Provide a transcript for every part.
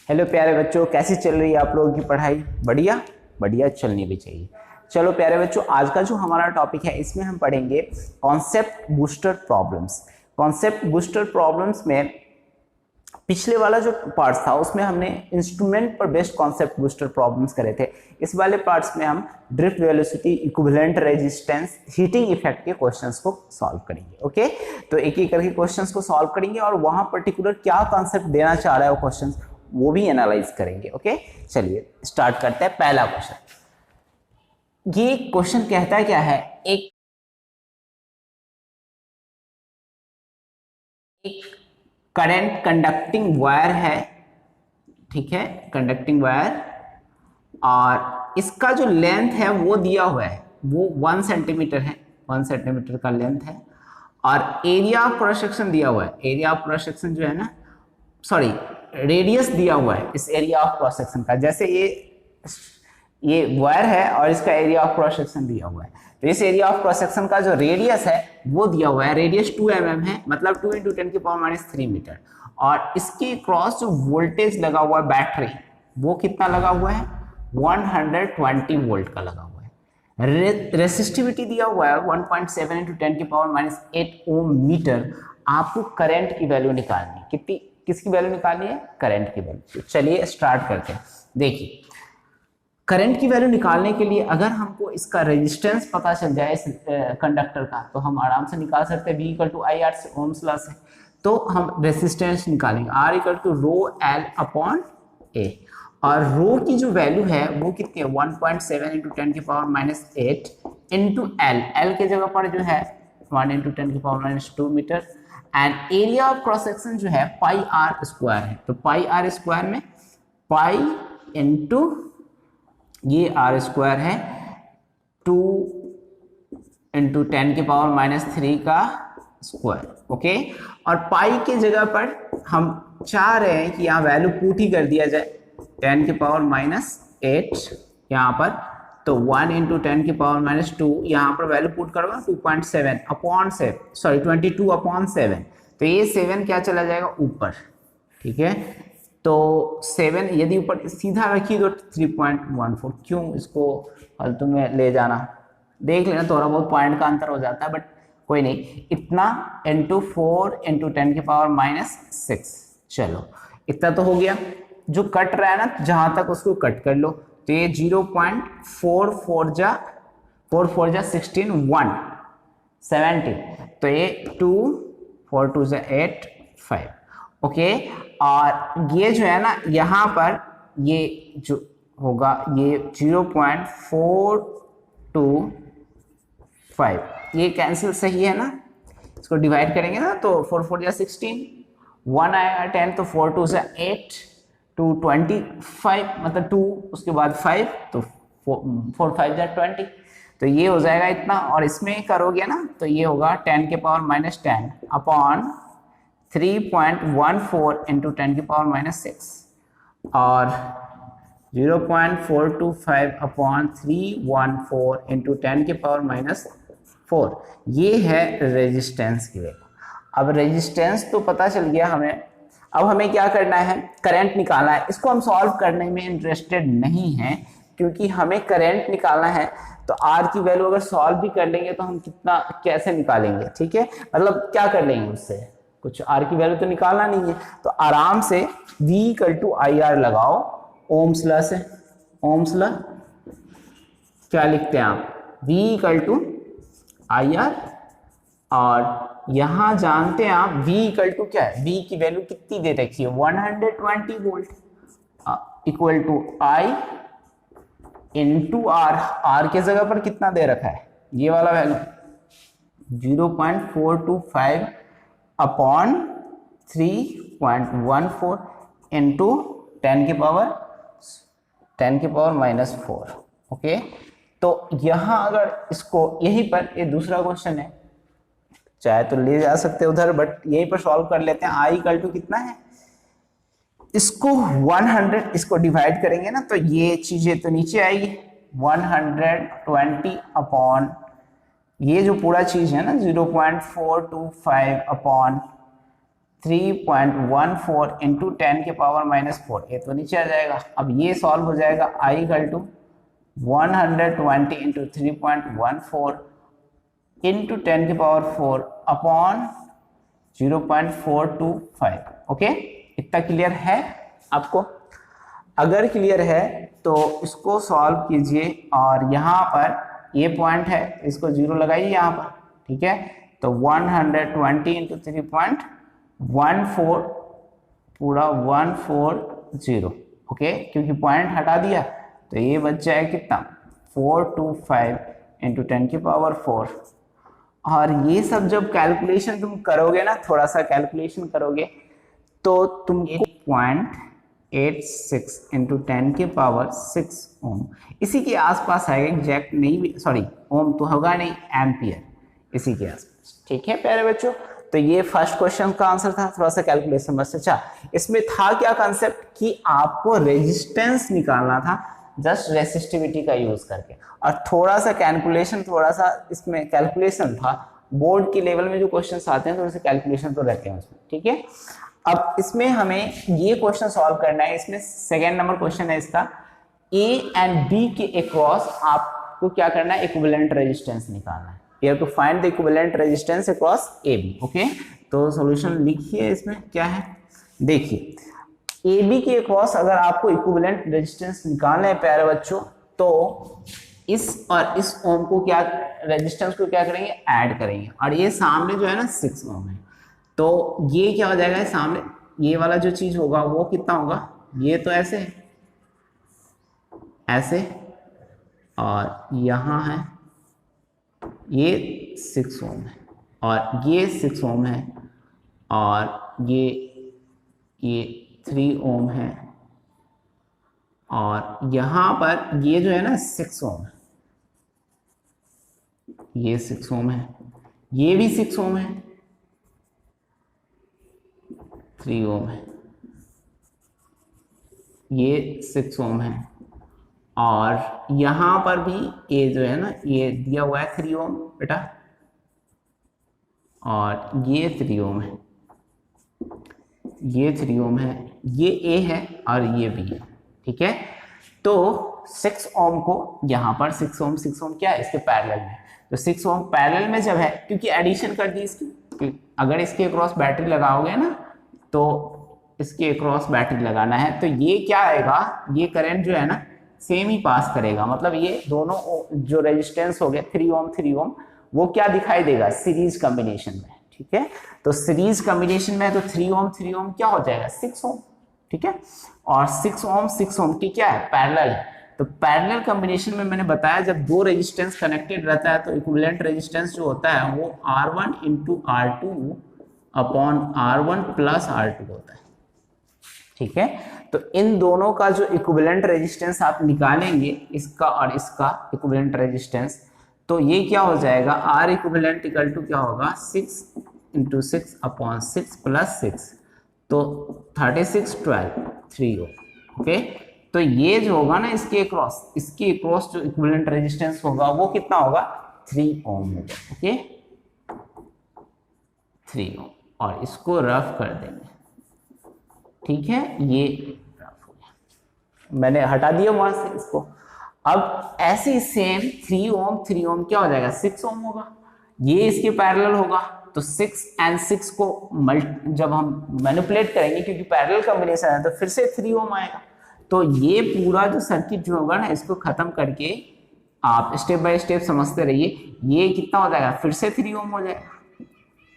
Hello प्यारे बच्चों, कैसी चल रही है आप लोगों की पढ़ाई? बढ़िया बढ़िया चलनी भी चाहिए। चलो प्यारे बच्चों, आज का जो हमारा टॉपिक है इसमें हम पढ़ेंगे concept booster problems. Concept booster problems में पिछले वाला जो पार्ट था उसमें हमने इंस्ट्रूमेंट पर बेस्ड कॉन्सेप्ट बूस्टर प्रॉब्लम्स करे थे। इस वाले पार्ट्स में हम drift velocity, equivalent resistance, heating effect के क्वेश्चंस को सॉल्व करेंगे। ओके, तो एक एक करके क्वेश्चंस को सॉल्व करेंगे और वहां पर्टिकुलर क्या कॉन्सेप्ट देना चाह रहा है वो क्वेश्चंस वो भी एनालाइज करेंगे। ओके, चलिए स्टार्ट करते हैं। पहला क्वेश्चन, ये क्वेश्चन कहता क्या है, एक करंट कंडक्टिंग वायर है, ठीक है, कंडक्टिंग वायर, और इसका जो लेंथ है वो दिया हुआ है, वो 1 सेंटीमीटर है, 1 सेंटीमीटर का लेंथ है, और एरिया ऑफ क्रॉस सेक्शन दिया हुआ है। एरिया ऑफ क्रॉस सेक्शन जो है ना, सॉरी, रेडियस दिया हुआ है इस एरिया ऑफ क्रॉस सेक्शन का। जैसे ये वायर है और इसका एरिया ऑफ क्रॉस सेक्शन दिया हुआ है, तो इस एरिया ऑफ क्रॉस सेक्शन का जो रेडियस है वो दिया हुआ है। रेडियस 2 mm है, मतलब 2 × 10⁻³ मीटर। और इसके क्रॉस जो वोल्टेज लगा हुआ है बैटरी, वो कितना लगा हुआ है? 120 वोल्ट का लगा हुआ है। रेसिस्टिविटी दिया हुआ है 1.7 × 10⁻8 ओम मीटर। आपको करंट की वैल्यू निकालनी है। कितनी, किसकी वैल्यू निकालनी है? करंट की वैल्यू। तो चलिए स्टार्ट करते हैं। देखिए, करंट की वैल्यू निकालने के लिए अगर हमको इसका रेजिस्टेंस पता चल जाए इस कंडक्टर का, तो हम आराम से निकाल सकते हैं। V = IR से, ओम्स लॉ से। तो हम रेजिस्टेंस निकालेंगे, R = ρL/A, और रो की जो वैल्यू है वो कितनी है? 1.7 × 10⁻8 इंटू L। L के जगह पर जो है 1 × 10⁻² metre. And area of cross section जो है πr² है, तो πr² में पाई इंटू ये r² है 2 × 10⁻³ का स्क्वायर। ओके, और पाई के जगह पर हम चाह रहे हैं कि यहाँ वैल्यू पुट ही कर दिया जाए 10⁻8 यहाँ पर, तो 1 × 10⁻², यहाँ पर वैल्यू पुट करूँगा 2.7/7, सॉरी 22/7, तो ये 7 क्या चला जाएगा ऊपर, ठीक है। तो 7 यदि ऊपर सीधा रखिए तो 3.14, क्यों इसको फालतू में ले जाना, देख लेना, थोड़ा बहुत पॉइंट का अंतर हो जाता है, बट कोई नहीं। इतना इंटू 4 × 10⁻6, चलो इतना तो हो गया। जो कट रहा है ना, जहां तक उसको कट कर लो, तो ये 0.44 जा 16 170, तो ये 2 4 2 8 5। ओके, और ये जो है ना यहाँ पर ये जो होगा ये 0.425, ये कैंसिल सही है ना। इसको डिवाइड करेंगे ना तो 4 4 जा 16, 1 आएगा 10, तो 4 2 जा 8, 2 25, मतलब 2 उसके बाद 5, तो 4 5 जा 20, तो ये हो जाएगा इतना। और इसमें करोगे ना तो ये होगा 10⁻10 अपॉन 3.14 × 10⁻6, और 0.425 अपॉन 314 × 10⁻4, ये है रेजिस्टेंस की वैल्यू। अब रेजिस्टेंस तो पता चल गया हमें, अब हमें क्या करना है? करंट निकालना है। इसको हम सॉल्व करने में इंटरेस्टेड नहीं हैं, क्योंकि हमें करंट निकालना है। तो R की वैल्यू अगर सॉल्व भी कर लेंगे तो हम कितना कैसे निकालेंगे, ठीक है, मतलब क्या कर लेंगे उससे, कुछ R की वैल्यू तो निकालना नहीं है। तो आराम से V = IR लगाओ, ओम्स लॉ से। ओम्स लॉ क्या लिखते हैं आप? V = IR, और यहां जानते हैं आप V = क्या है? V की वैल्यू कितनी दे रखी है? 120 volt, equal to I into R। R के जगह पर कितना दे रखा है? ये वाला वैल्यू 0.425 अपॉन 3.14 इंटू 10⁻⁻4। ओके, तो यहां अगर इसको यहीं पर, ये दूसरा क्वेश्चन है, चाहे तो ले जा सकते हैं उधर, बट यहीं पर सॉल्व कर लेते हैं। I = कितना है? इसको 100, इसको डिवाइड करेंगे ना तो ये चीजें तो नीचे आएगी, 120 अपॉन ये जो पूरा चीज है ना 0.425 अपॉन 3.14 इंटू 10 के पावर -4, ये तो नीचे आ जाएगा। अब ये सॉल्व हो जाएगा, i equal to 120 into 3.14 into 10 के पावर 4 अपॉन 0.425। ओके, इतना क्लियर है आपको? अगर क्लियर है तो इसको सॉल्व कीजिए और यहाँ पर ये पॉइंट है, इसको 0 लगाइए यहाँ पर, ठीक है। तो 120 इंटू 3.14 पूरा 140, ओके, क्योंकि पॉइंट हटा दिया तो ये बच जाए कितना, 425 इंटू 10 की पावर 4। और ये सब जब कैलकुलेशन तुम करोगे ना, थोड़ा सा कैलकुलेशन करोगे तो तुमको 0.86 इंटू 10 के पावर 6 ओम इसी के आसपास आएगा, एग्जैक्ट नहीं भी, सॉरी ओम तो होगा नहीं, एम्पियर इसी के आसपास, ठीक है प्यारे बच्चों। तो ये फर्स्ट क्वेश्चन का आंसर था, थोड़ा सा कैलकुलेशन बस। अच्छा, इसमें था क्या कंसेप्ट कि आपको रेजिस्टेंस निकालना था जस्ट रेसिस्टिविटी का यूज करके, और थोड़ा सा कैलकुलेशन, थोड़ा सा इसमें कैलकुलेशन था। बोर्ड के लेवल में जो क्वेश्चंस आते हैं थोड़े से कैलकुलेशन तो रहते हैं उसमें, ठीक है। अब इसमें हमें ये क्वेश्चन सॉल्व करना है। इसमें सेकेंड नंबर क्वेश्चन है इसका, ए एंड बी के अक्रॉस आपको क्या करना है, इक्विवेलेंट रेजिस्टेंस निकालना है। You have to find the equivalent resistance across AB, okay. तो सॉल्यूशन लिखिए, इसमें क्या है देखिए, AB के अक्रॉस अगर आपको इक्विवेलेंट रेजिस्टेंस निकालना है प्यारे बच्चों, तो इस और इस ओम को क्या, रेजिस्टेंस को क्या करेंगे, ऐड करेंगे, और ये सामने जो है ना 6 ओम है, तो ये क्या हो जाएगा, सामने ये वाला जो चीज होगा वो कितना होगा, ये तो ऐसे ऐसे, और यहाँ है ये 6 ओम है, और ये 6 ओम है, और ये 3 ओम है, और यहाँ पर ये जो है ना 6 ओम है, ये 6 ओम है, ये भी 6 ओम है, 3 ओम है, ये 6 ओम है, और यहां पर भी ये जो है ना, ये दिया हुआ है 3 ओम बेटा, और ये 3 ओम है, ये 3 ओम है, ये ए है और ये बी है, ठीक है। तो 6 ओम को यहाँ पर 6 ओम क्या है, इसके पैरेलल में, तो 6 ओम पैरेलल में जब है, क्योंकि एडिशन कर दी इसकी, अगर इसके अक्रॉस बैटरी लगाओगे ना, तो इसके अक्रॉस बैटरी लगाना है, तो ये क्या आएगा, ये करंट जो है ना सेम ही पास करेगा, मतलब ये दोनों जो रेजिस्टेंस हो गए 3 ओम वो क्या दिखाई देगा, सीरीज कॉम्बिनेशन में, ठीक है। तो सीरीज कॉम्बिनेशन में तो 3 ओम क्या हो जाएगा, 6 ओम, ठीक है। और 6 ओम की क्या है, पैरेलल है। तो पैरेलल कॉम्बिनेशन में मैंने बताया, जब दो रेजिस्टेंस कनेक्टेड रहता है तो इक्विवेलेंट रेजिस्टेंस जो होता है वो R1 into R2 upon R1 plus R2 होता है, ठीक है। तो इन दोनों का जो इक्विवेलेंट रेजिस्टेंस आप निकालेंगे, इसका और इसका इक्विवेलेंट रेजिस्टेंस, तो ये क्या हो जाएगा, R इक्विवेलेंट इक्वल टू क्या होगा, 6 इंटू 6 अपॉन 6 प्लस 6, तो 36 12 3 ओम, ओके। तो ये जो होगा ना इसके अक्रॉस जो इक्विवेलेंट रेजिस्टेंस होगा वो कितना होगा, 3 ओम होगा, ओके, 3 ओम, और इसको रफ कर देंगे, ठीक है। ये रफ हो गया, मैंने हटा दिया वहां से इसको। अब ऐसे सेम 3 ओम क्या हो जाएगा, 6 ओम होगा, ये इसके पैरेलल होगा, तो 6 and 6 को जब हम मैनिपुलेट करेंगे, क्योंकि पैरेलल कॉम्बिनेशन है, तो फिर से 3 ओम आएगा। तो ये पूरा जो सर्किट जो होगा ना, इसको खत्म करके आप स्टेप बाय स्टेप समझते रहिए। ये कितना हो जाएगा, फिर से 3 ओम हो जाएगा,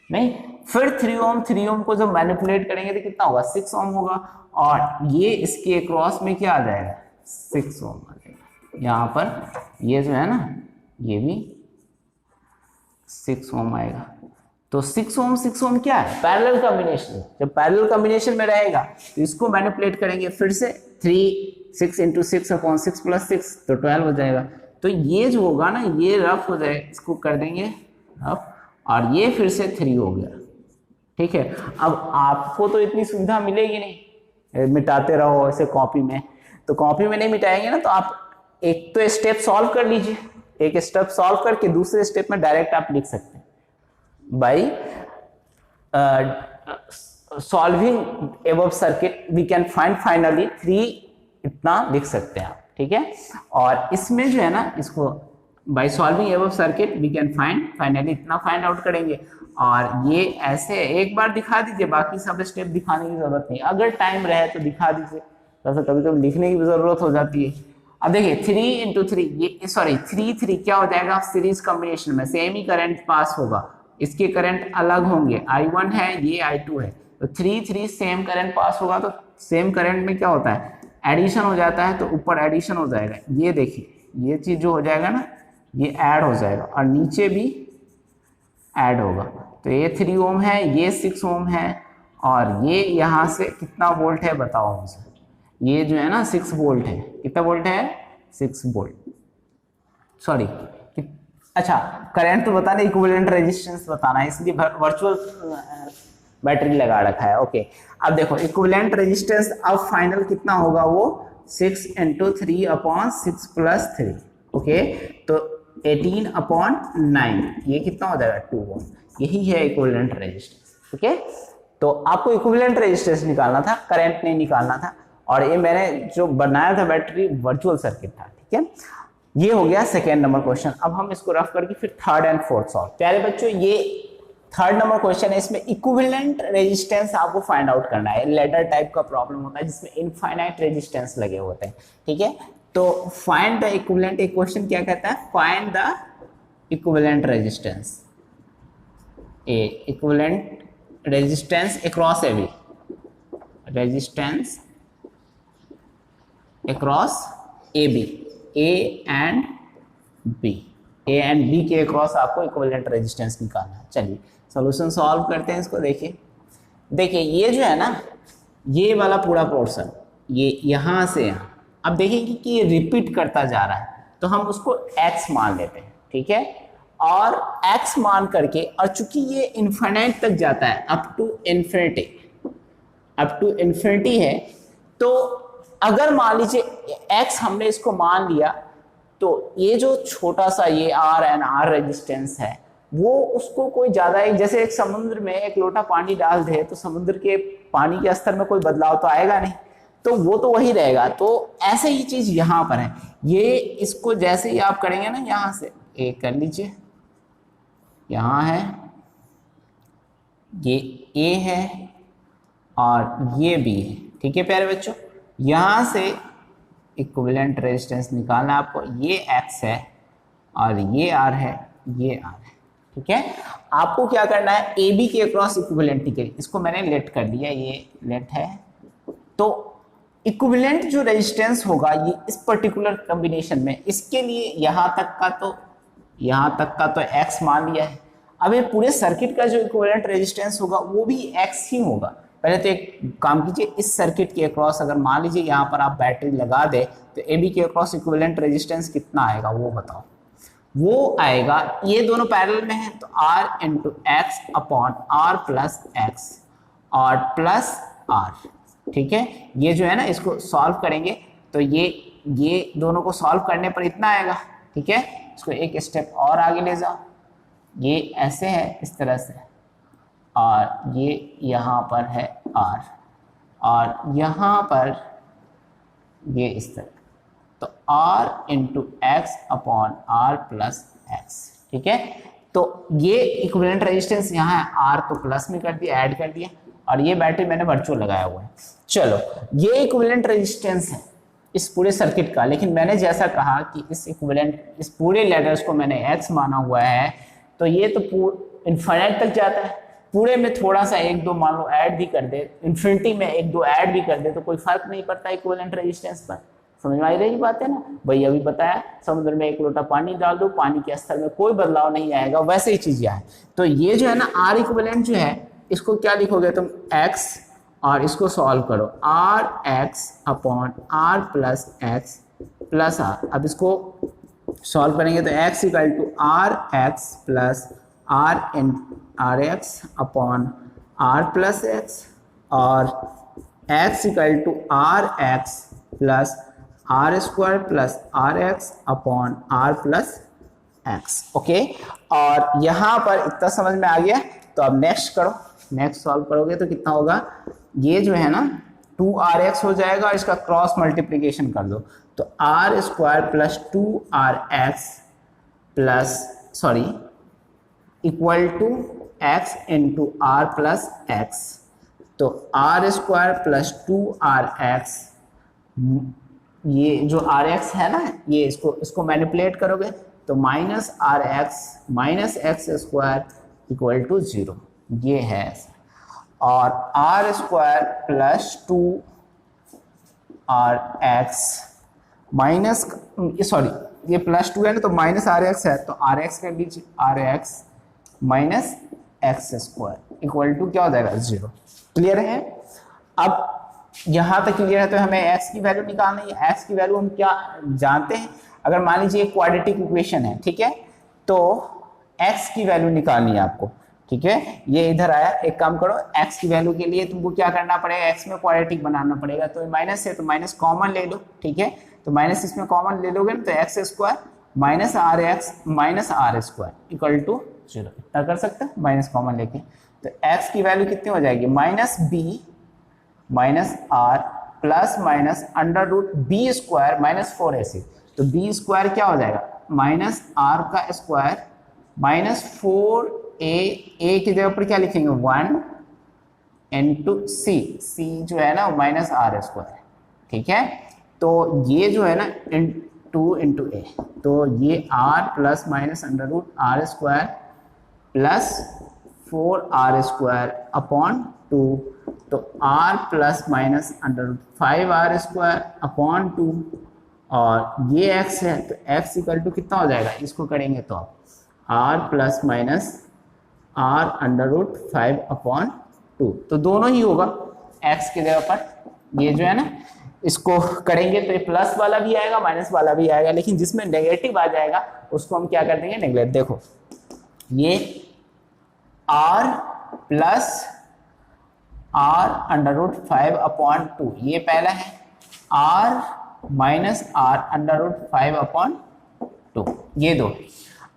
नहीं, फिर 3 ओम को जब मैनिपुलेट करेंगे तो कितना होगा, 6 ओम होगा, और ये इसके क्रॉस में क्या आ जाएगा, 6 ओम आ जाएगा। यहाँ पर ये जो है ना, ये भी 6 ओम आएगा। तो 6 ओम क्या है, पैरेलल कॉम्बिनेशन। जब पैरेलल कॉम्बिनेशन में रहेगा तो इसको मैनिपुलेट करेंगे, फिर से 6 इंटू 6 अपॉन 6 प्लस 6, तो 12 हो जाएगा। तो ये जो होगा ना, ये रफ हो जाएगा, इसको कर देंगे रफ, और ये फिर से 3 हो गया, ठीक है। अब आपको तो इतनी सुविधा मिलेगी नहीं, मिटाते रहो ऐसे कॉपी में, तो कॉपी में नहीं मिटाएंगे ना, तो आप एक तो स्टेप सॉल्व कर लीजिए, एक स्टेप सॉल्व करके दूसरे स्टेप में डायरेक्ट आप लिख सकते हैं by solving above circuit we can find finally 3 इतना लिख सकते हैं आप, ठीक है। और इसमें जो है ना, इसको by solving above circuit we can find finally इतना फाइंड आउट करेंगे। और ये ऐसे एक बार दिखा दीजिए, बाकी सब स्टेप दिखाने की जरूरत नहीं, अगर टाइम रहे तो दिखा दीजिए, वैसे कभी कभी लिखने की जरूरत हो जाती है। अब देखिए 3 into 3 ये सॉरी 3 क्या हो जाएगा, सीरीज कॉम्बिनेशन में सेम ही करंट पास होगा, इसके करंट अलग होंगे, I1 है ये I2 है, तो 3 सेम करंट पास होगा, तो सेम करंट में क्या होता है, एडिशन हो जाता है, तो ऊपर एडिशन हो जाएगा, ये देखिए ये चीज जो हो जाएगा ना, ये ऐड हो जाएगा और नीचे भी ऐड होगा। तो ये 3 ओम है, ये 6 ओम है, और ये यहाँ से कितना वोल्ट है बताओ मुझे, ये जो है ना 6 वोल्ट है, कितना वोल्ट है 6 वोल्ट, सॉरी अच्छा करंट तो बताना, इक्विवेलेंट रेजिस्टेंस बताना है, इसलिए वर्चुअल बैटरी लगा रखा है। ओके अब देखो इक्विवेलेंट रेजिस्टेंस अब फाइनल कितना होगा, वो 6 into 3/6 + 3, ओके तो 18/9, ये कितना हो जाएगा 2 ओम, यही है इक्विवेलेंट रेजिस्टेंस। ओके तो आपको इक्विवेलेंट रेजिस्टेंस निकालना था, करंट नहीं निकालना था, और ये मैंने जो बनाया था बैटरी वर्चुअल सर्किट था, ठीक है। ये हो गया सेकेंड नंबर क्वेश्चन। अब हम इसको रफ करके फिर थर्ड एंड फोर्थ सॉल्व। प्यारे बच्चों ये थर्ड नंबर क्वेश्चन है, इसमें इक्विवेलेंट रेजिस्टेंस आपको फाइंड आउट करना है। लेडर टाइप का प्रॉब्लम होता है जिसमें इनफाइनाइट रेजिस्टेंस लगे होते हैं, ठीक है। तो फाइंड द इक्विवेलेंट, एक क्वेश्चन क्या कहता है, find the equivalent resistance, equivalent resistance across A B, resistance across AB, A and B, A and B के अक्रॉस आपको इक्विवेलेंट रेजिस्टेंस निकालना है। चलिए सॉल्यूशन सॉल्व करते हैं इसको। देखिए ये जो है ना, ये वाला पूरा पोर्शन ये यहाँ से यहाँ, अब देखेंगे कि ये रिपीट करता जा रहा है, तो हम उसको x मान लेते हैं, ठीक है। और x मान करके, और चूंकि ये इनफाइनाइट तक जाता है, अप टू इन्फिनिटी है, तो अगर मान लीजिए x हमने इसको मान लिया, तो ये जो छोटा सा ये R एंड R रेजिस्टेंस है, वो उसको कोई ज्यादा, जैसे एक समुद्र में एक लोटा पानी डाल दे तो समुद्र के पानी के स्तर में कोई बदलाव तो आएगा नहीं, तो वो तो वही रहेगा। तो ऐसे ही चीज यहाँ पर है, ये इसको जैसे ही आप करेंगे ना, यहाँ से एक कर लीजिए, यहाँ है ये A है और ये B है, ठीक है प्यारे बच्चों। यहाँ से इक्विवेलेंट रेजिस्टेंस निकालना आपको, ये X है और ये R है, ये R है, ठीक है। आपको क्या करना है, AB के अक्रॉस इक्विवेलेंट निकालिए, इसको मैंने लेट कर दिया, ये लेट है। तो इक्विवेलेंट जो रेजिस्टेंस होगा ये इस पर्टिकुलर कॉम्बिनेशन में, इसके लिए यहाँ तक का तो X मान लिया है। अब ये पूरे सर्किट का जो इक्विवेलेंट रेजिस्टेंस होगा वो भी X ही होगा। पहले तो एक काम कीजिए, इस सर्किट के अक्रॉस अगर मान लीजिए यहाँ पर आप बैटरी लगा दे, तो AB के अक्रॉस इक्विवेलेंट रेजिस्टेंस कितना आएगा वो बताओ। वो आएगा, ये दोनों पैरेलल में है, तो R into X/R + X और प्लस R, ठीक है। ये जो है ना, इसको सॉल्व करेंगे तो ये दोनों को सॉल्व करने पर इतना आएगा, ठीक है। इसको एक स्टेप और आगे ले जाओ, ये ऐसे है इस तरह से, और ये यहाँ पर है R, और यहाँ पर ये इस तरह, तो R into X/R + X, ठीक है। तो ये इक्विवेलेंट रेजिस्टेंस यहाँ है, R तो प्लस में कर दिया, ऐड कर दिया, और ये बैटरी मैंने वर्चुअल लगाया हुआ है। चलो ये इक्विवेलेंट रेजिस्टेंस है इस पूरे सर्किट का, लेकिन मैंने जैसा कहा कि इस पूरे लेडर्स को मैंने X माना हुआ है, तो ये तो इनफाइनाइट तक जाता है, पूरे में थोड़ा सा 1-2 मान लो ऐड भी कर दे, इन्फिनिटी में 1-2 ऐड भी कर दे, तो कोई फर्क नहीं पड़ता इक्विवेलेंट रेजिस्टेंस पर। समझ में आई रही बात है ना भाई, अभी बताया समुद्र में एक लोटा पानी डाल दो, पानी के स्तर में कोई बदलाव नहीं आएगा, वैसे ही चीज यहाँ है। तो ये जो है ना R इक्विवेलेंट जो है, इसको क्या लिखोगे तुम, X, और इसको सॉल्व करो, RX/R + X + R। अब इसको सॉल्व करेंगे तो X = RX + RX/R + X, और X = RX + R² + RX/R + X, okay. और यहाँ पर इतना समझ में आ गया, तो अब नेक्स्ट करो। नेक्स्ट सॉल्व करोगे तो कितना होगा, ये जो है ना 2rx हो जाएगा और इसका क्रॉस मल्टीप्लीकेशन कर दो तो r square plus 2rx plus sorry equal to x into R plus X. तो आर स्क्वायर प्लस 2rx, ये जो rx है ना ये इसको मैनिपुलेट करोगे तो minus x square equal to 0, ये है। और r square plus 2rx minus sorry ये प्लस 2 है ना तो माइनस rx है तो rx के बीच rx minus x square equal to क्या हो जाएगा 0। क्लियर है? अब यहाँ तक क्लियर है तो हमें x की वैल्यू निकालनी है। x की वैल्यू हम क्या जानते हैं, अगर मान लीजिए क्वाड्रेटिक इक्वेशन है, ठीक है, तो x की वैल्यू निकालनी है आपको, ठीक है। ये इधर आया, एक काम करो x की वैल्यू के लिए तुमको क्या करना पड़ेगा, x में क्वाड्रेटिक बनाना पड़ेगा। तो माइनस है तो माइनस कॉमन ले लो, ठीक है, तो माइनस इसमें कॉमन ले लोगे तो x square minus r square equal to 0, इतना कर सकते हैं माइनस कॉमन लेके। तो x की वैल्यू कितनी हो जाएगी, minus b minus r plus minus under root B square minus 4ac। तो b स्क्वायर क्या हो जाएगा, माइनस r का स्क्वायर माइनस 4a की जगह पर क्या लिखेंगे 1 इंटू c जो है ना माइनस r स्क्वायर, ठीक है। तो ये जो है ना 2 इंटू a, तो ये r plus minus under root r square plus 4r square upon 2, तो r plus minus under root 5r square upon 2, और ये x है तो x इक्वल टू कितना हो जाएगा, इसको करेंगे तो आप r plus minus r under root 5 upon 2, तो दोनों ही होगा x की जगह पर। ये जो है ना इसको करेंगे तो ये प्लस वाला भी आएगा माइनस वाला भी आएगा, लेकिन जिसमें नेगेटिव आ जाएगा उसको हम क्या कर देंगे, नेगलेक्ट। देखो ये r plus r under root 5 upon 2 ये पहला है, r minus r under root 5 upon 2 ये दो।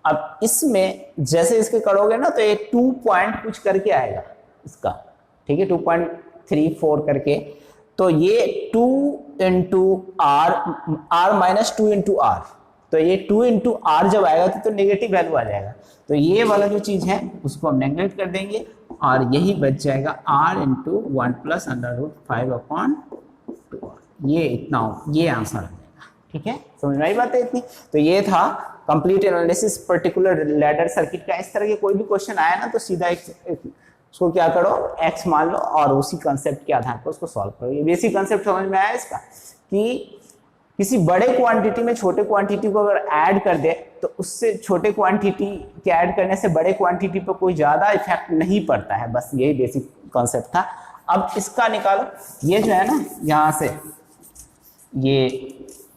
अब इसमें जैसे इसके करोगे ना तो ये 2 पॉइंट कुछ करके आएगा इसका, ठीक है, 2.34 करके। तो ये 2 into r minus 2 into R, तो ये 2 इंटू आर जब आएगा तो नेगेटिव वैल्यू आ जाएगा, तो ये वाला जो चीज है उसको हम नेगलेक्ट कर देंगे और यही बच जाएगा r into 1 plus under root 5 upon 2, ये इतना ये आंसर आ जाएगा, ठीक है। समझ में आई बात है इतनी? तो ये था complete analysis particular ladder circuit का। इस तरह के कोई भी क्वेश्चन आया ना तो सीधा उसको क्या करो x मान लो और उसी कंसेप्ट के आधार पर उसको सॉल्व करो। ये बेसिक कंसेप्ट समझ में आया इसका, कि किसी बड़े क्वांटिटी में छोटे क्वांटिटी को अगर ऐड कर दे तो उससे छोटे क्वांटिटी के ऐड करने से बड़े क्वांटिटी पर कोई ज्यादा इफेक्ट नहीं पड़ता है, बस यही बेसिक कॉन्सेप्ट था। अब इसका निकालो, ये जो है ना यहाँ से ये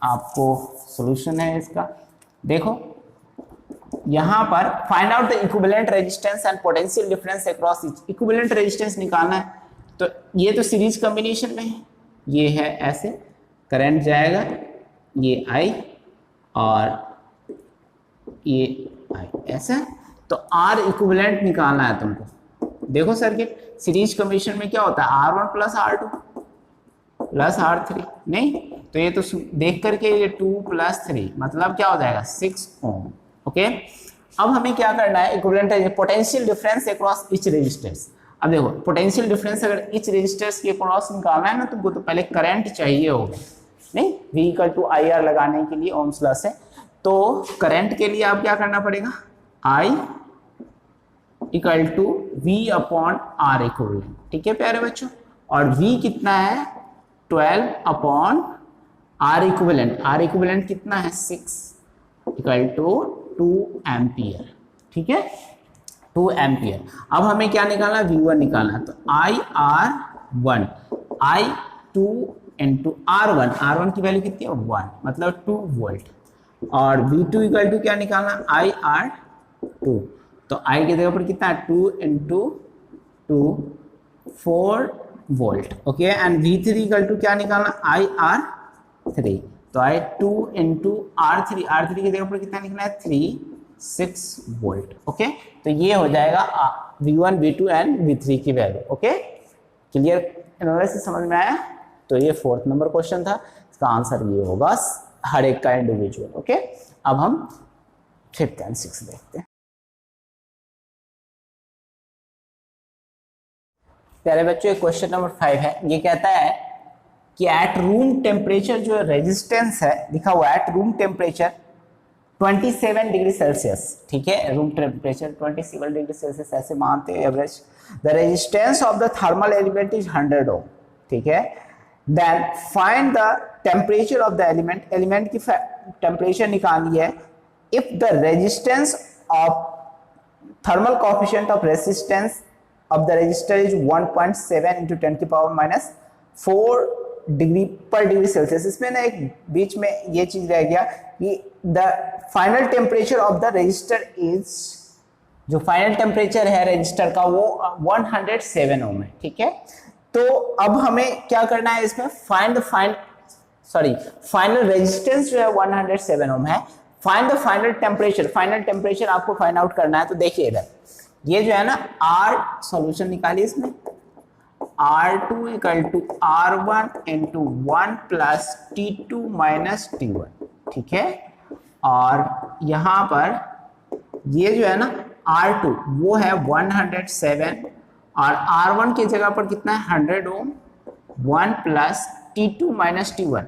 आपको सॉल्यूशन है इसका। देखो यहाँ पर find out the equivalent resistance and potential difference across each. Equivalent resistance निकालना है, तो ये तो सीरीज कॉम्बिनेशन में है, ये है ऐसे करंट जाएगा, ये I और ये I ऐसा, तो R इक्विवेलेंट निकालना है तुमको। देखो सर्किट सीरीज कॉम्बिनेशन में क्या होता है, R1 plus R2 plus R3, नहीं तो ये तो देख करके ये 2 प्लस 3 मतलब क्या हो जाएगा 6 ओम। ओके, अब हमें क्या करना है, equivalent potential difference across each resistance. अब देखो पोटेंशियल डिफरेंस अगर ईच रेजिस्टेंस के अक्रॉस निकालना है ना तुमको तो पहले करंट चाहिए होगा, नहीं V इक्वल टू IR लगाने के लिए ओम्स लॉ से। तो करंट के लिए आप क्या करना पड़ेगा, I equal to V upon R equivalent, ठीक है प्यारे बच्चों। और V कितना है 12 upon R equivalent, R equivalent कितना है 6 इक्वल टू 2 एम्पियर, ठीक है 2 एम्पियर। अब हमें क्या निकालना है, V1 निकालना है, तो IR1 I2 इंटू R1 की वैल्यू कितनी है 1 मतलब 2 वोल्ट, और V2 इक्वल टू क्या निकालना IR2, तो I की जगह पर कितना है 2 into 2 4 volt, okay. And V3 equal to क्या निकालना IR3, तो I2 इंटू R3 की जगह पर कितना निकलना है 3 6 वोल्ट। ओके, तो ये हो जाएगा V1 V2 एंड V3 की वैल्यू। ओके, क्लियर एनालिसिस समझ में आया? तो ये 4th नंबर क्वेश्चन था, इसका आंसर ये होगा हर एक का इंडिविजुअल। ओके, अब हम 5th एंड 6th देखते हैं। प्यारे बच्चों, क्वेश्चन नंबर 5 है, ये कहता है कि एट रूम टेम्परेचर जो रेजिस्टेंस है लिखा हुआ है at room temperature 27 degree Celsius, ठीक है, रूम टेम्परेचर 27 डिग्री सेल्सियस ऐसे मानते हैं average, the resistance of the thermal element is 100 ohm, ठीक है, then find the temperature of the element, element की टेम्परेचर निकालनी है if the resistance of thermal coefficient of resistance of the resistor is 1.7 into 10 की power minus 4 degree पर degree Celsius. इसमें ना एक बीच में ये चीज रह गया कि the final temperature of the resistor is, जो फाइनल टेम्परेचर है रेजिस्टर का वो 107 ओम है, ठीक है। तो अब हमें क्या करना है इसमें, फाइनल रेजिस्टेंस जो है 107 ओम है, find the final temperature, final temperature आपको फाइंड आउट करना है। तो देखिए इधर ये जो है ना R, सॉल्यूशन निकालिए इसमें, R2 equal to R1 into 1 plus T2 minus T1, ठीक है। और यहाँ पर ये जो है ना R2 वो है 107 और R1 की जगह पर कितना है 100 ओम, 1 plus T2 minus T1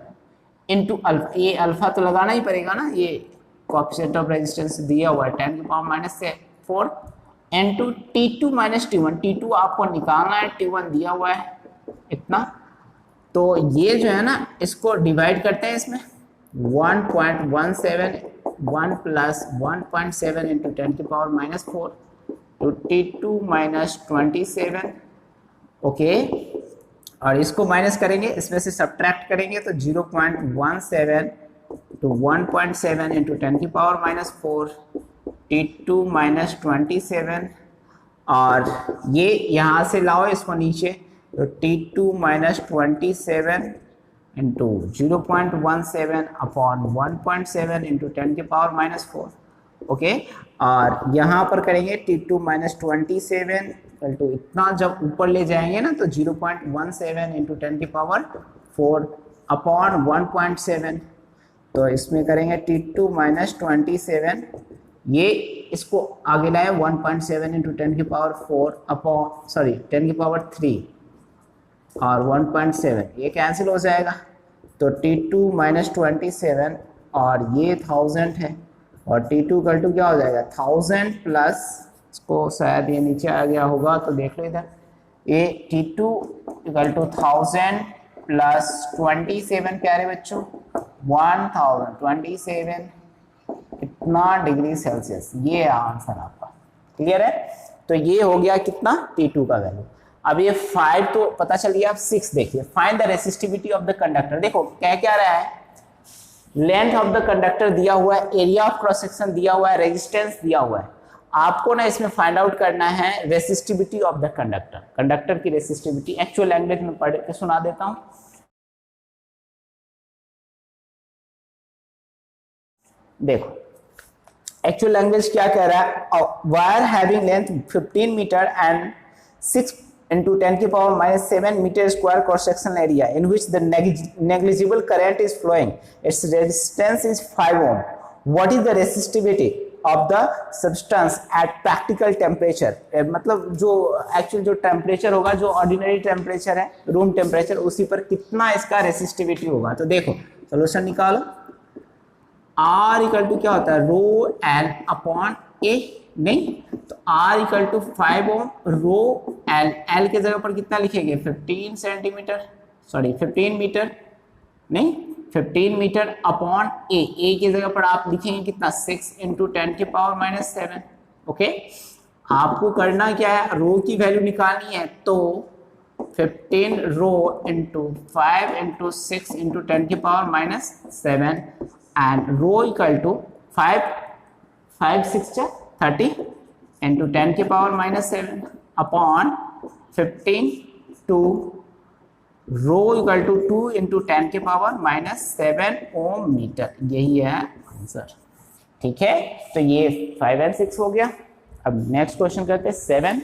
into alpha, ये अल्फा तो लगाना ही पड़ेगा ना, ये कोएफिशिएंट ऑफ रेजिस्टेंस दिया हुआ है 10 की power minus 4 into T2 minus T1, T2 आपको निकालना है, T1 दिया हुआ है इतना। तो ये जो है ना इसको डिवाइड करते हैं इसमें 1.17 1 प्लस 1.7 इंटू 10 की पावर माइनस 4 तो T2 माइनस 27, ओके, और इसको माइनस करेंगे, इसमें से सब्ट्रैक्ट करेंगे तो 0.17 to 1.7 इंटू 10 की पावर माइनस 4 T2 माइनस 27 और ये यहाँ से लाओ इसको नीचे तो T2 minus 27 into 0.17 upon 1.7 into 10 की पावर माइनस 4, ओके। और यहाँ पर करेंगे T2 माइनस 27 तो इतना जब ऊपर ले जाएंगे ना तो 0.17 इंटू 10 की पावर 4 अपॉन 1.7, तो इसमें करेंगे T2 माइनस 27, ये इसको आगे लाए 1.7 इंटू 10 की पावर 4 अपॉन 10 की पावर 3 और 1.7 ये कैंसिल हो जाएगा तो T2 माइनस 27 और ये 1000 है और T2 इक्वल टू क्या हो जाएगा 1000 प्लस, इसको शायद ये नीचे आ गया होगा तो देख लो इधर, ये T2 इक्वल टू 1000 प्लस 27 प्यारे बच्चों 1027 इतना डिग्री सेल्सियस, ये आंसर आपका, क्लियर है। तो ये हो गया कितना T2 का वैल्यू। अब ये 5 तो पता चल गया, अब 6 देखिए, find the resistivity of the conductor. देखो क्या रहा है, लेंथ ऑफ द कंडक्टर दिया हुआ है, एरिया ऑफ क्रॉस सेक्शन दिया हुआ है, रेजिस्टेंस दिया हुआ है, आपको ना इसमें फाइंड आउट करना है resistivity of the conductor, conductor की रेसिस्टिविटी। एक्चुअल लैंग्वेज में पढ़ के सुना देता हूं, देखो एक्चुअल लैंग्वेज क्या कह रहा है, wire having length 15 metre and 6 into 10 की power minus 7 metre square cross section area in which the negligible current is flowing, its resistance is 5 ohm, what is the resistivity of the substance at practical temperature, मतलब जो actual जो temperature होगा, जो ordinary temperature है room temperature, उसी पर कितना इसका रेसिस्टिविटी होगा। तो देखो सोल्यूशन निकालो, R इक्वल टू क्या होता है रो एल अपॉन ए, नहीं तो R equal to 5 ohm rho L, L के जगह पर कितना लिखेंगे 15 सेंटीमीटर, सॉरी 15 मीटर, नहीं 15 मीटर अपॉन ए की जगह पर आप लिखेंगे कितना 6 इंटू 10 की पावर माइनस 7, ओके। आपको करना क्या है, रो की वैल्यू निकालनी है, तो 15 रो इंटू 5 इंटू 6 इंटू 10 की power minus 7 and rho equal to 5 6 30 into 10 की power minus 7 upon 15 to rho equal to 2 into 10 की पावर माइनस 7 ओम मीटर, यही है आंसर। ठीक है, तो ये 5 and 6 हो गया। अब नेक्स्ट क्वेश्चन करते हैं 7।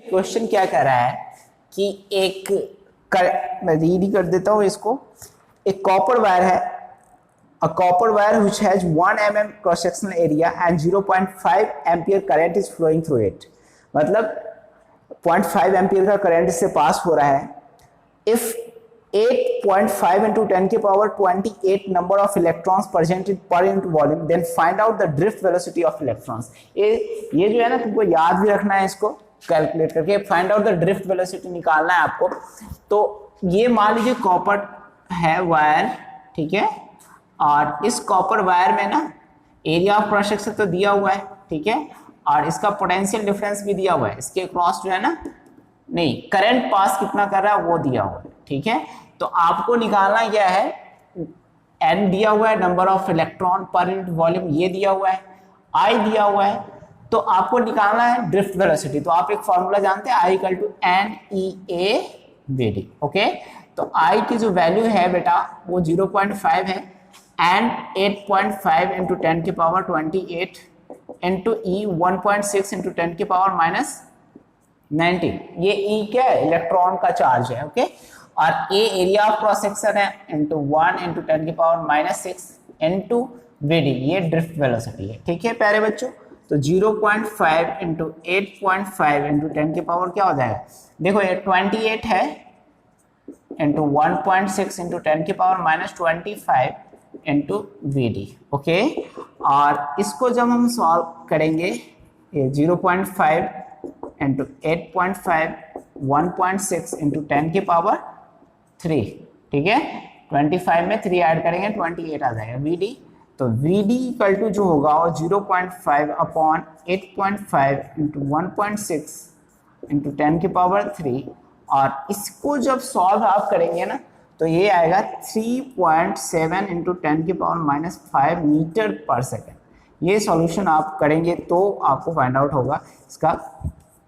क्वेश्चन क्या कह रहा है कि मैं रीड ही कर देता हूं इसको। एक कॉपर वायर है, a copper wire which has 1 mm cross sectional area and 0.5 ampere current is flowing through it। मतलब 0.5 एम्पियर का करंट इससे पास हो रहा है। इफ 8.5 into 10 की power 28 number of electrons presented per unit volume, then find out the drift velocity of electrons। ये जो है ना, तुमको याद भी रखना है, इसको कैलकुलेट करके find out the drift velocity निकालना है आपको। तो ये मान लीजिए कॉपर है वायर, ठीक है, और इस कॉपर वायर में ना एरिया ऑफ क्रॉस सेक्शन तो दिया हुआ है, ठीक है, और इसका पोटेंशियल डिफरेंस भी दिया हुआ है। इसके क्रॉस जो है ना, नहीं, करंट पास कितना कर रहा है वो दिया हुआ है, ठीक है। तो आपको निकालना क्या है, एन दिया हुआ है, number of electron per unit volume ये दिया हुआ है, आई दिया हुआ है, तो आपको निकालना है ड्रिफ्ट वेलोसिटी। तो आप एक फॉर्मूला जानते हैं, I equal to n e A B D. Okay, तो आई की जो वैल्यू है बेटा वो 0.5 है, एंड 8.5 इंटू 10 की पावर 28 इंटू ई 1.6 इंटू 10 की पावर माइनस 19। ये ई क्या है, इलेक्ट्रॉन का चार्ज है। ओके, और ए एरिया ऑफ क्रॉस सेक्शन है, इंटू 1 इंटू 10 की पावर माइनस 6 इंटू वीडी, ये ड्रिफ्ट वेलोसिटी है। ठीक है प्यारे बच्चों, तो 0.5 इंटू 8.5 इंटू 10 की पावर क्या हो जाएगा, देखो ये 28 है, इंटू 1.6 इंटू 10 की power minus 25 into V D. Okay, और इसको जब हम सॉल्व करेंगे, ये 0.5 इंटू 8.5 1.6 इंटू 10 की पावर 3, ठीक है, 25 में 3 ऐड करेंगे 28 आ जाएगा वी डी। तो वी डी इक्वल टू जो होगा वो 0.5 अपॉन 8.5 इंटू 1.6 इंटू 10 की पावर 3, और इसको जब सॉल्व आप करेंगे ना तो ये आएगा 3.7 इंटू 10 की पावर माइनस 5 मीटर पर सेकेंड। ये सॉल्यूशन आप करेंगे तो आपको फाइंड आउट होगा इसका।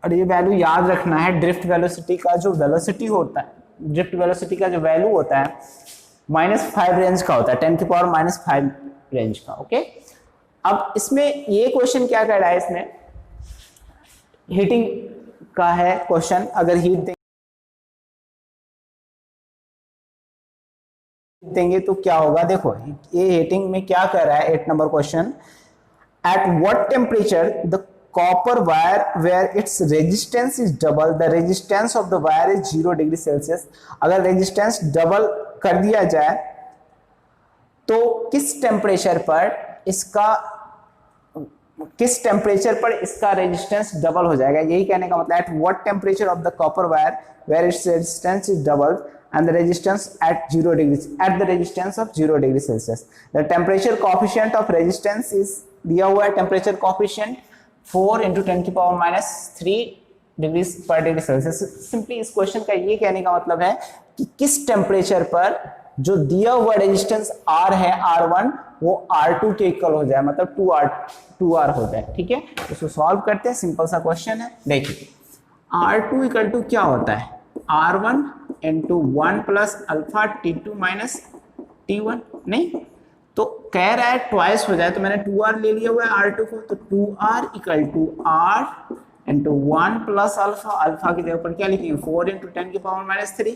और ये वैल्यू याद रखना है, ड्रिफ्ट वेलोसिटी का जो वेलोसिटी होता है, ड्रिफ्ट वेलोसिटी का जो वैल्यू होता है -5 रेंज का होता है, 10 की पावर -5 रेंज का। ओके, अब इसमें ये क्वेश्चन क्या कर रहा है, इसमें हीटिंग का है क्वेश्चन। अगर हीट देंगे तो क्या होगा, देखो ये हीटिंग में क्या कर रहा है, 8 number question, at what temperature the copper wire where its resistance is double the resistance of the wire is 0 degree Celsius. अगर रेजिस्टेंस डबल कर दिया जाए तो किस टेम्परेचर पर इसका रेजिस्टेंस डबल हो जाएगा। यही कहने का मतलब, at what temperature of the copper wire where its resistance is double and the resistance at 0 degrees at the resistance of 0 degree Celsius. The temperature coefficient of resistance is दिया हुआ है, temperature coefficient 4 into 10 की power minus 3 degrees पर degree Celsius. Simply इस question का ये कहने का मतलब है कि किस टेम्परेचर पर जो दिया हुआ रेजिस्टेंस R है, R1, वो R2 के इक्वल हो जाए, मतलब 2R हो जाए। ठीक है, इसको सॉल्व करते हैं, सिंपल सा क्वेश्चन है। देखिए R2 इक्वल टू क्या होता है, R1 into 1 plus alpha T2 minus T1, नहीं तो कह रहा है ट्वाइस हो जाए, तो मैंने 2R ले लिया हुआ है R2 को, तो 2R equal to R into 1 plus alpha, alpha की जगह पर क्या लिखेंगे 4 इंटू 10 की power minus 3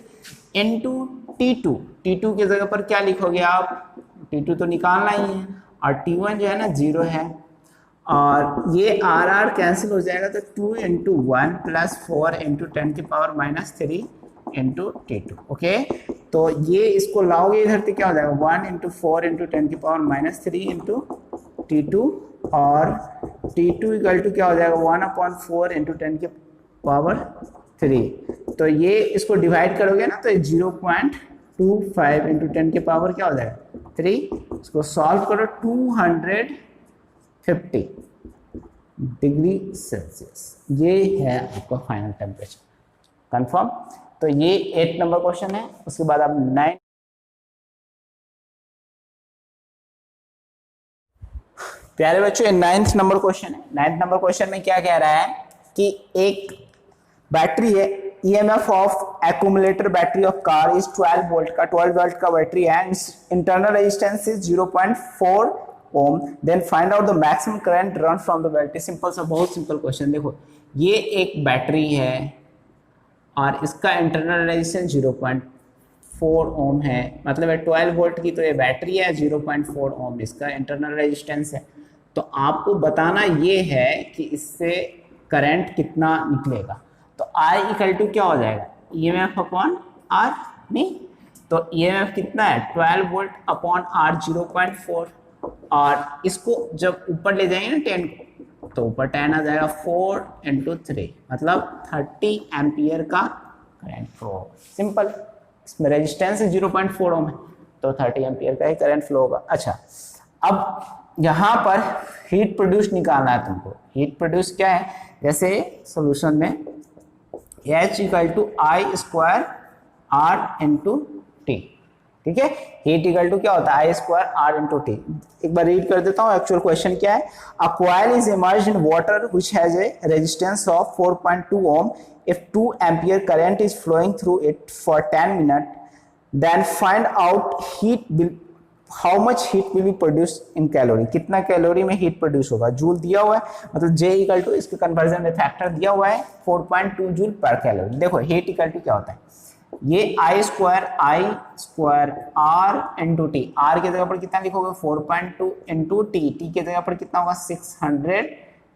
into T2, T2 की जगह पर क्या लिखोगे आप, T2 तो निकालना ही है, और T1 जो है ना 0 है, और ये R कैंसिल हो जाएगा, तो 2 इंटू 1 प्लस 4 इंटू 10 की power minus 3 into T2। Okay, तो ये इसको लाओगे इधर तो क्या हो जाएगा 1 इंटू 4 इंटू 10 की पावर माइनस 3 इंटू T2, और T2 इक्वल टू क्या हो जाएगा 1/4 इंटू 10 की पावर 3। तो ये इसको डिवाइड करोगे ना तो 0.25 इंटू 10 की पावर क्या हो जाएगा 3। इसको सॉल्व करो, 250 डिग्री सेल्सियस ये है आपका फाइनल टेम्परेचर। कंफर्म। तो ये 8 नंबर क्वेश्चन है। उसके बाद आप 9 प्यारे बच्चों, 9th नंबर क्वेश्चन है। 9th नंबर क्वेश्चन में क्या कह रहा है कि एक बैटरी है, EMF of accumulator battery of car is 12 volt का, 12 वोल्ट का बैटरी है, internal resistance is 0.4 ohm, then find out the maximum current run from the battery. Simple सा, बहुत सिंपल क्वेश्चन। देखो ये एक बैटरी है और इसका इंटरनल रेजिस्टेंस 0.4 ओम है, मतलब है 12 वोल्ट की, तो ये बैटरी है, 0.4 ओम इसका इंटरनल रेजिस्टेंस है। तो आपको बताना ये है कि इससे करंट कितना निकलेगा। तो I इक्वल टू क्या हो जाएगा, EMF अपॉन R, नहीं तो EMF कितना है 12 वोल्ट अपॉन R 0.4, और इसको जब ऊपर ले जाएंगे ना 10 को, तो ऊपर 10 आ जाएगा, 4 × 3 मतलब 30 एम्पियर का करंट फ्लो। सिंपल, इसमें रेजिस्टेंस 0.4 ओम है तो 30 एम्पियर का ही करंट फ्लो होगा। अच्छा, अब यहाँ पर हीट प्रोड्यूस निकालना है तुमको। हीट प्रोड्यूस क्या है, जैसे सॉल्यूशन में H equal to I square R into T, ठीक है। हीट इक्वल टू क्या होता है, I square R into T. एक बार रीड कर देता हूँ, एक्चुअल क्वेश्चन क्या है। A coil is immersed in water which has a resistance of 4.2 ohm, if 2 ampere current is flowing through it for 10 minute, then find out heat how much heat will be produce in calorie. कितना calorie में heat produce होगा, joule दिया हुआ है, मतलब J equal to इसके conversion में factor दिया हुआ है 4.2 जूल पर कैलोरी। देखो हीट इक्वल टू क्या होता है, ये I square R into T. R की जगह पर कितना लिखोगे 4.2 इंटू टी, टी की जगह पर कितना होगा 600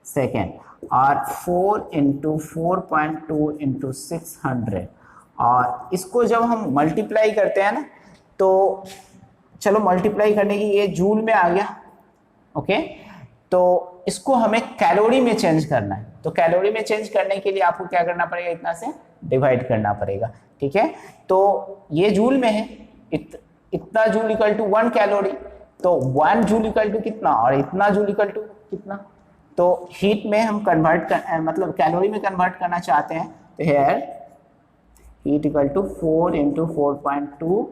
सेकेंड, और 4 इंटू 4.2 इंटू 600, और इसको जब हम मल्टीप्लाई करते हैं ना, तो चलो मल्टीप्लाई करने की ये जूल में आ गया, ओके। तो इसको हमें कैलोरी में चेंज करना है, तो कैलोरी में चेंज करने के लिए आपको क्या करना पड़ेगा, इतना से डिवाइड करना पड़ेगा, ठीक है। तो ये जूल में है, इतना जूल इक्वल टू 1 कैलोरी, तो 1 जूल इक्वल टू कितना, और इतना जूल इक्वल टू कितना। तो हीट में हम कन्वर्ट कर, मतलब कैलोरी में कन्वर्ट करना चाहते हैं, तो here heat equal to 4 into 4.2,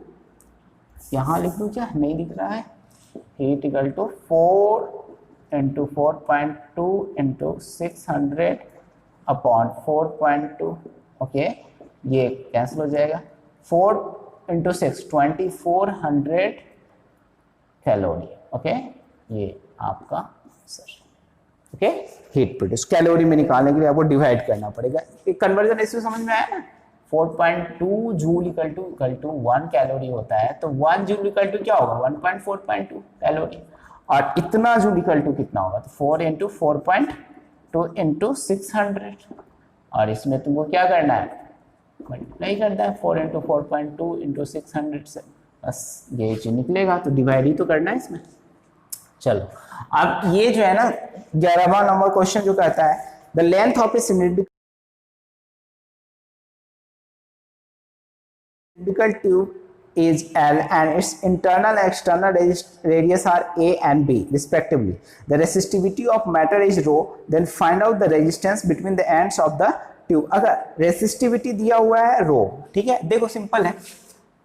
यहाँ लिख दूँ क्या, नहीं दिख रहा है, heat equal to 4 into 4.2 into 600 upon 4.2, okay, ये कैंसिल हो जाएगा, 4 इंटू 6 2400 कैलोरी, ओके, ये आपका answer, okay. Heat produce calorie में निकालने के लिए आपको डिवाइड करना पड़ेगा। एक कन्वर्जन इससे समझ में आया ना, 4.2 जूल इक्वल टू 1 कैलोरी होता है, तो 1 जूल इक्वल टू क्या होगा 1.4.2 कैलोरी, और इतना जूल इक्वल टू कितना होगा, तो 4 इंटू 4.2 इंटू 600, और इसमें तुमको क्या करना है, मल्टीप्लाई करना है 4 इंटू 4.2 इंटू 600 से, बस ये चीज निकलेगा, तो डिवाइड ही तो करना है इसमें। चलो अब ये जो है ना 11वां नंबर क्वेश्चन जो कहता है, the length of A cylindrical tube is L and its internal and external radius are A and B respectively. The resistivity of matter is rho. Then find out the resistance between the ends of the tube. अगर resistivity दिया हुआ है rho, ठीक है, देखो simple है,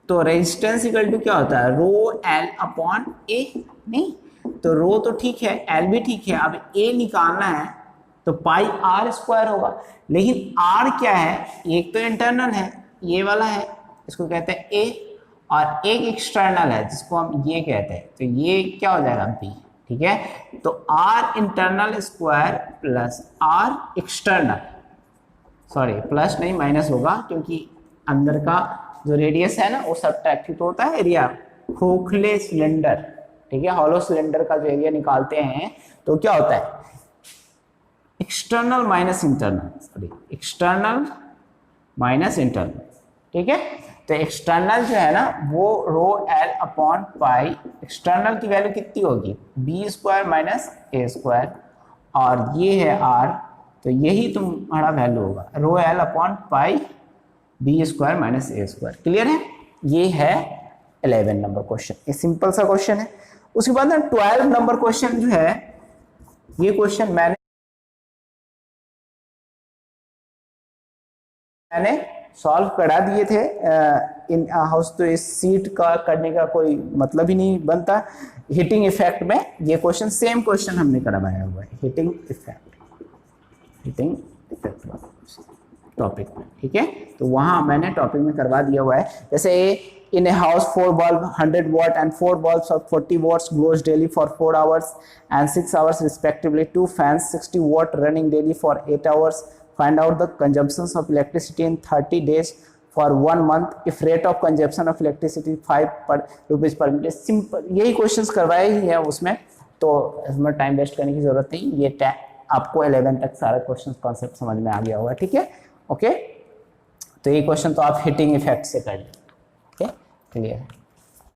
तो resistance equal to क्या होता है rho L अपॉन A, नहीं तो rho तो ठीक है, L भी ठीक है, अब A निकालना है तो पाई R स्क्वायर होगा, लेकिन R क्या है, एक तो इंटरनल है, ये वाला है, इसको कहते हैं A, और एक एक्सटर्नल है जिसको हम ये कहते हैं, तो ये क्या हो जाएगा B, ठीक है। तो R internal square plus R external, sorry plus नहीं माइनस होगा, क्योंकि अंदर का जो रेडियस है ना वो सबट्रैक्टिव तो होता है एरिया, खोखले सिलेंडर, ठीक है, हॉलो सिलेंडर का जो एरिया निकालते हैं तो क्या होता है external minus internal, sorry external minus internal, ठीक है। तो एक्सटर्नल जो है ना वो rho L upon pi, external की वैल्यू कितनी होगी B square minus A square, और ये है आर, तो यही तुम्हारा वैल्यू होगा rho L upon pi B square minus A square. Clear है, ये है 11 नंबर क्वेश्चन, ये सिंपल सा क्वेश्चन है। उसके बाद ना 12 नंबर क्वेश्चन जो है, ये क्वेश्चन मैंने सॉल्व करा दिए थे इन हाउस, तो इस सीट का करने का कोई मतलब ही नहीं बनता। हीटिंग इफेक्ट में ये क्वेश्चन सेम क्वेश्चन हमने करवाया हुआ है, हीटिंग इफेक्ट टॉपिक में, ठीक है। तो वहाँ मैंने टॉपिक में करवा दिया हुआ है। जैसे in a house 4 bulb 100 watt and 4 bulbs of 40 watts glows daily for 4 hours and 6 hours respectively. 2 fans 60 watt running daily for 8 hours. Find out the consumptions of electricity in 30 days for 1 month if rate of consumption of electricity 5 rupees per minute. Simple यही questions करवाए ही है उसमें, तो इसमें time waste करने की जरूरत नहीं। ये आपको 11 तक सारा क्वेश्चन कॉन्सेप्ट समझ में आ गया होगा, ठीक है। ओके, तो ये क्वेश्चन तो आप हीटिंग इफेक्ट से कर लें, ओके, क्लियर है।